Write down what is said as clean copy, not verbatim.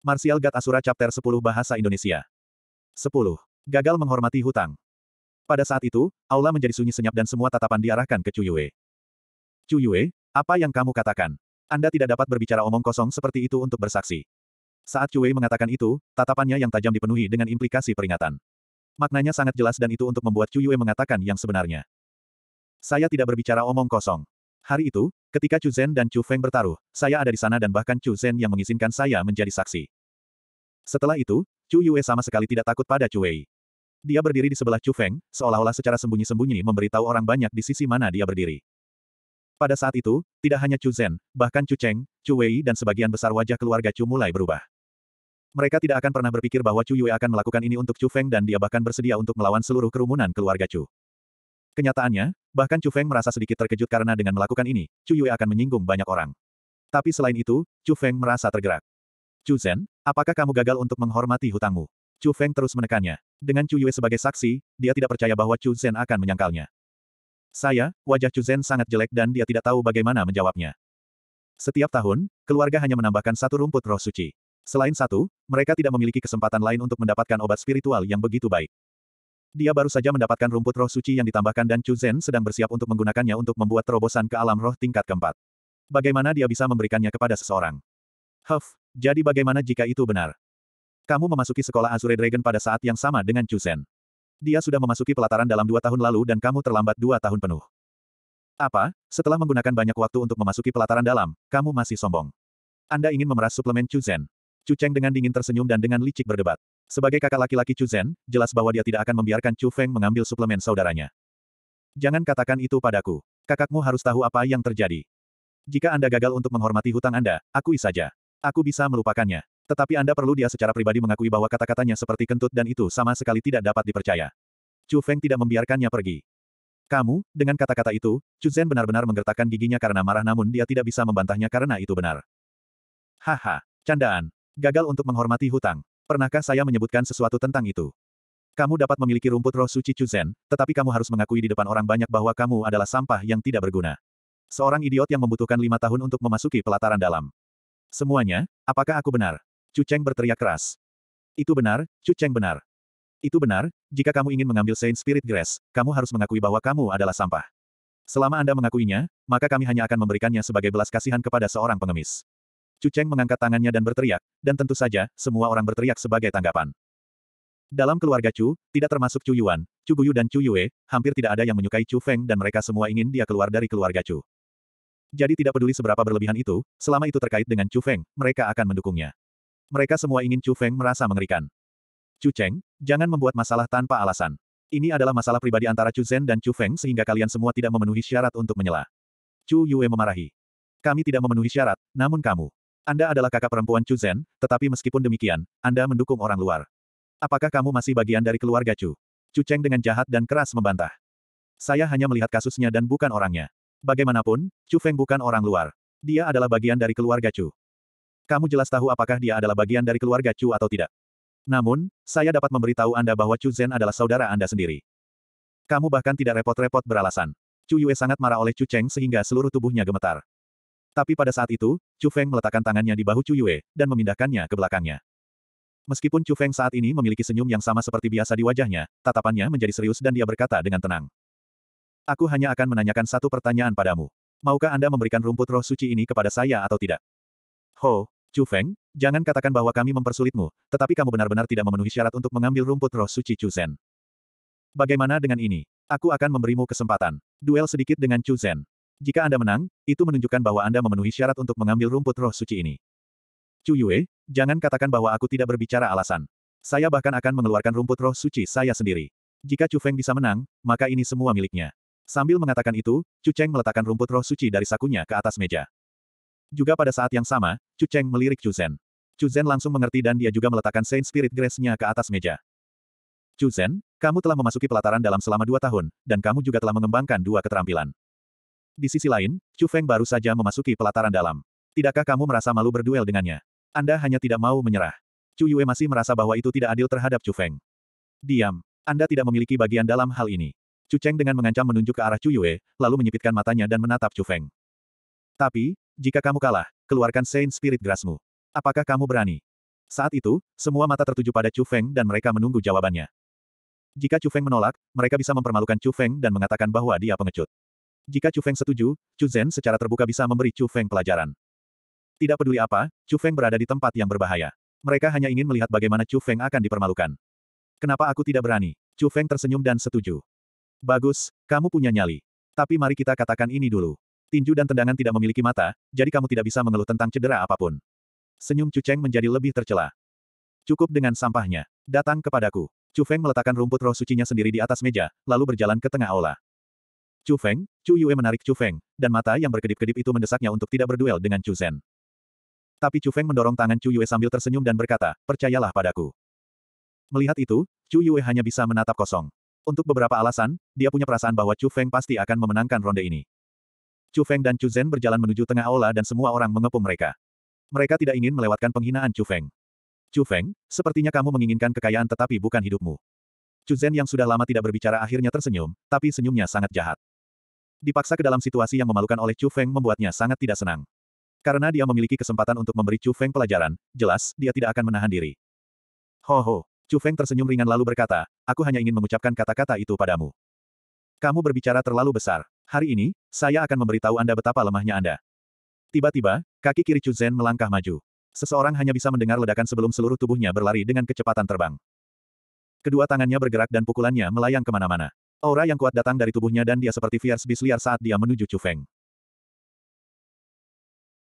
Martial God Asura Chapter 10 Bahasa Indonesia 10. Gagal menghormati hutang. Pada saat itu, aula menjadi sunyi senyap dan semua tatapan diarahkan ke Chu Yue. Chu Yue, apa yang kamu katakan? Anda tidak dapat berbicara omong kosong seperti itu untuk bersaksi. Saat Chu Yue mengatakan itu, tatapannya yang tajam dipenuhi dengan implikasi peringatan. Maknanya sangat jelas dan itu untuk membuat Chu Yue mengatakan yang sebenarnya. Saya tidak berbicara omong kosong. Hari itu, ketika Chu Zhen dan Chu Feng bertaruh, saya ada di sana dan bahkan Chu Zhen yang mengizinkan saya menjadi saksi. Setelah itu, Chu Yue sama sekali tidak takut pada Chu Wei. Dia berdiri di sebelah Chu Feng, seolah-olah secara sembunyi-sembunyi memberitahu orang banyak di sisi mana dia berdiri. Pada saat itu, tidak hanya Chu Zhen, bahkan Chu Cheng, Chu Wei dan sebagian besar wajah keluarga Chu mulai berubah. Mereka tidak akan pernah berpikir bahwa Chu Yue akan melakukan ini untuk Chu Feng dan dia bahkan bersedia untuk melawan seluruh kerumunan keluarga Chu. Kenyataannya, bahkan Chu Feng merasa sedikit terkejut karena dengan melakukan ini, Chu Yue akan menyinggung banyak orang. Tapi selain itu, Chu Feng merasa tergerak. Chu Zhen, apakah kamu gagal untuk menghormati hutangmu? Chu Feng terus menekannya. Dengan Chu Yue sebagai saksi, dia tidak percaya bahwa Chu Zhen akan menyangkalnya. Wajah Chu Zhen sangat jelek dan dia tidak tahu bagaimana menjawabnya. Setiap tahun, keluarga hanya menambahkan satu rumput roh suci. Selain satu, mereka tidak memiliki kesempatan lain untuk mendapatkan obat spiritual yang begitu baik. Dia baru saja mendapatkan rumput roh suci yang ditambahkan dan Chu Zhen sedang bersiap untuk menggunakannya untuk membuat terobosan ke alam roh tingkat keempat. Bagaimana dia bisa memberikannya kepada seseorang? Jadi bagaimana jika itu benar? Kamu memasuki sekolah Azure Dragon pada saat yang sama dengan Chu Zhen. Dia sudah memasuki pelataran dalam 2 tahun lalu dan kamu terlambat 2 tahun penuh. Apa, setelah menggunakan banyak waktu untuk memasuki pelataran dalam, kamu masih sombong? Anda ingin memeras suplemen Chu Zhen? Chu Cheng dengan dingin tersenyum dan dengan licik berdebat. Sebagai kakak laki-laki Chu Zhen, jelas bahwa dia tidak akan membiarkan Chu Feng mengambil suplemen saudaranya. Jangan katakan itu padaku. Kakakmu harus tahu apa yang terjadi. Jika Anda gagal untuk menghormati hutang Anda, akui saja. Aku bisa melupakannya. Tetapi Anda perlu dia secara pribadi mengakui bahwa kata-katanya seperti kentut dan itu sama sekali tidak dapat dipercaya. Chu Feng tidak membiarkannya pergi. Kamu, dengan kata-kata itu, Chu Zhen benar-benar menggertakkan giginya karena marah namun dia tidak bisa membantahnya karena itu benar. Haha, candaan. Gagal untuk menghormati hutang. Pernahkah saya menyebutkan sesuatu tentang itu? Kamu dapat memiliki rumput roh suci Chu Zhen, tetapi kamu harus mengakui di depan orang banyak bahwa kamu adalah sampah yang tidak berguna. Seorang idiot yang membutuhkan 5 tahun untuk memasuki pelataran dalam. Semuanya, apakah aku benar? Chu Cheng berteriak keras. Itu benar, Chu Cheng benar. Itu benar, jika kamu ingin mengambil Saint Spirit Grace, kamu harus mengakui bahwa kamu adalah sampah. Selama Anda mengakuinya, maka kami hanya akan memberikannya sebagai belas kasihan kepada seorang pengemis. Chu Cheng mengangkat tangannya dan berteriak, dan tentu saja, semua orang berteriak sebagai tanggapan. Dalam keluarga Chu, tidak termasuk Chu Yuan, Chu Guyu dan Chu Yue, hampir tidak ada yang menyukai Chu Feng dan mereka semua ingin dia keluar dari keluarga Chu. Jadi tidak peduli seberapa berlebihan itu, selama itu terkait dengan Chu Feng, mereka akan mendukungnya. Mereka semua ingin Chu Feng merasa mengerikan. Chu Cheng, jangan membuat masalah tanpa alasan. Ini adalah masalah pribadi antara Chu Zhen dan Chu Feng sehingga kalian semua tidak memenuhi syarat untuk menyela. Chu Yue memarahi. Kami tidak memenuhi syarat, namun kamu. Anda adalah kakak perempuan Chu Zhen, tetapi meskipun demikian, Anda mendukung orang luar. Apakah kamu masih bagian dari keluarga Chu? Chu Cheng dengan jahat dan keras membantah. Saya hanya melihat kasusnya dan bukan orangnya. Bagaimanapun, Chu Feng bukan orang luar. Dia adalah bagian dari keluarga Chu. Kamu jelas tahu apakah dia adalah bagian dari keluarga Chu atau tidak. Namun, saya dapat memberitahu Anda bahwa Chu Zhen adalah saudara Anda sendiri. Kamu bahkan tidak repot-repot beralasan. Chu Yue sangat marah oleh Chu Cheng sehingga seluruh tubuhnya gemetar. Tapi pada saat itu, Chu Feng meletakkan tangannya di bahu Chu Yue, dan memindahkannya ke belakangnya. Meskipun Chu Feng saat ini memiliki senyum yang sama seperti biasa di wajahnya, tatapannya menjadi serius dan dia berkata dengan tenang. Aku hanya akan menanyakan satu pertanyaan padamu. Maukah Anda memberikan rumput roh suci ini kepada saya atau tidak? Chu Feng, jangan katakan bahwa kami mempersulitmu, tetapi kamu benar-benar tidak memenuhi syarat untuk mengambil rumput roh suci Chu Zhen. Bagaimana dengan ini? Aku akan memberimu kesempatan. Duel sedikit dengan Chu Zhen. Jika Anda menang, itu menunjukkan bahwa Anda memenuhi syarat untuk mengambil rumput roh suci ini. Chu Yue, jangan katakan bahwa aku tidak berbicara alasan. Saya bahkan akan mengeluarkan rumput roh suci saya sendiri. Jika Chu Feng bisa menang, maka ini semua miliknya. Sambil mengatakan itu, Chu Cheng meletakkan rumput roh suci dari sakunya ke atas meja. Juga pada saat yang sama, Chu Cheng melirik Chu Zhen. Chu Zhen langsung mengerti dan dia juga meletakkan Saint Spirit Grace-nya ke atas meja. Chu Zhen, kamu telah memasuki pelataran dalam selama 2 tahun, dan kamu juga telah mengembangkan 2 keterampilan. Di sisi lain, Chu Feng baru saja memasuki pelataran dalam. Tidakkah kamu merasa malu berduel dengannya? Anda hanya tidak mau menyerah. Chu Yue masih merasa bahwa itu tidak adil terhadap Chu Feng. Diam. Anda tidak memiliki bagian dalam hal ini. Chu Cheng dengan mengancam menunjuk ke arah Chu Yue, lalu menyipitkan matanya dan menatap Chu Feng. Tapi, jika kamu kalah, keluarkan Saint Spirit Grace-mu. Apakah kamu berani? Saat itu, semua mata tertuju pada Chu Feng dan mereka menunggu jawabannya. Jika Chu Feng menolak, mereka bisa mempermalukan Chu Feng dan mengatakan bahwa dia pengecut. Jika Chu Feng setuju, Chu Zhen secara terbuka bisa memberi Chu Feng pelajaran. Tidak peduli apa, Chu Feng berada di tempat yang berbahaya. Mereka hanya ingin melihat bagaimana Chu Feng akan dipermalukan. Kenapa aku tidak berani? Chu Feng tersenyum dan setuju. Bagus, kamu punya nyali. Tapi mari kita katakan ini dulu. Tinju dan tendangan tidak memiliki mata, jadi kamu tidak bisa mengeluh tentang cedera apapun. Senyum Chu Cheng menjadi lebih tercela. Cukup dengan sampahnya. Datang kepadaku. Chu Feng meletakkan rumput roh sucinya sendiri di atas meja, lalu berjalan ke tengah aula. Chu Feng, Chu Yue menarik Chu Feng, dan mata yang berkedip-kedip itu mendesaknya untuk tidak berduel dengan Chu Zhen. Tapi Chu Feng mendorong tangan Chu Yue sambil tersenyum dan berkata, percayalah padaku. Melihat itu, Chu Yue hanya bisa menatap kosong. Untuk beberapa alasan, dia punya perasaan bahwa Chu Feng pasti akan memenangkan ronde ini. Chu Feng dan Chu Zhen berjalan menuju tengah aula dan semua orang mengepung mereka. Mereka tidak ingin melewatkan penghinaan Chu Feng. Chu Feng, sepertinya kamu menginginkan kekayaan tetapi bukan hidupmu. Chu Zhen yang sudah lama tidak berbicara akhirnya tersenyum, tapi senyumnya sangat jahat. Dipaksa ke dalam situasi yang memalukan oleh Chu Feng membuatnya sangat tidak senang. Karena dia memiliki kesempatan untuk memberi Chu Feng pelajaran, jelas, dia tidak akan menahan diri. Ho ho, Chu Feng tersenyum ringan lalu berkata, aku hanya ingin mengucapkan kata-kata itu padamu. Kamu berbicara terlalu besar. Hari ini, saya akan memberitahu Anda betapa lemahnya Anda. Tiba-tiba, kaki kiri Chu Zhen melangkah maju. Seseorang hanya bisa mendengar ledakan sebelum seluruh tubuhnya berlari dengan kecepatan terbang. Kedua tangannya bergerak dan pukulannya melayang kemana-mana. Aura yang kuat datang dari tubuhnya dan dia seperti fierce beast liar saat dia menuju Chu Feng.